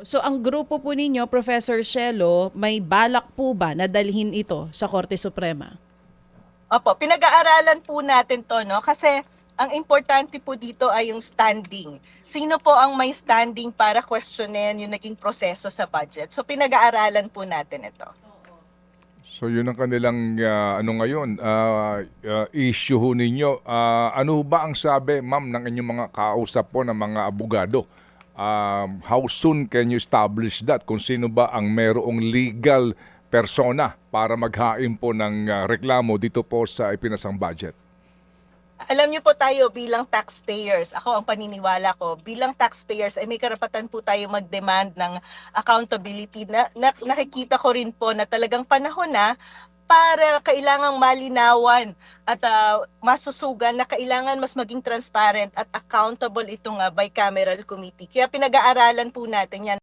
So ang grupo po ninyo, Professor Shelo, may balak po ba na dalhin ito sa Korte Suprema? Opo, pinag-aaralan po natin 'to 'no, kasi ang importante po dito ay yung standing. Sino po ang may standing para questionin yung naging proseso sa budget? So pinag-aaralan po natin ito. So yun ang kanilang ano ngayon, issue ho ninyo. Ano ba ang sabi, ma'am, ng inyong mga kausap po ng mga abogado? How soon can you establish that? Kung sino ba ang merong legal persona para maghain po ng reklamo dito po sa ipinasang budget? Alam niyo po tayo bilang taxpayers, ako ang paniniwala ko, bilang taxpayers ay may karapatan po tayo mag-demand ng accountability na nakikita ko rin po na talagang panahon na para kailangang malinawan at masusugan na kailangan mas maging transparent at accountable itong bicameral committee. Kaya pinag-aaralan po natin yan.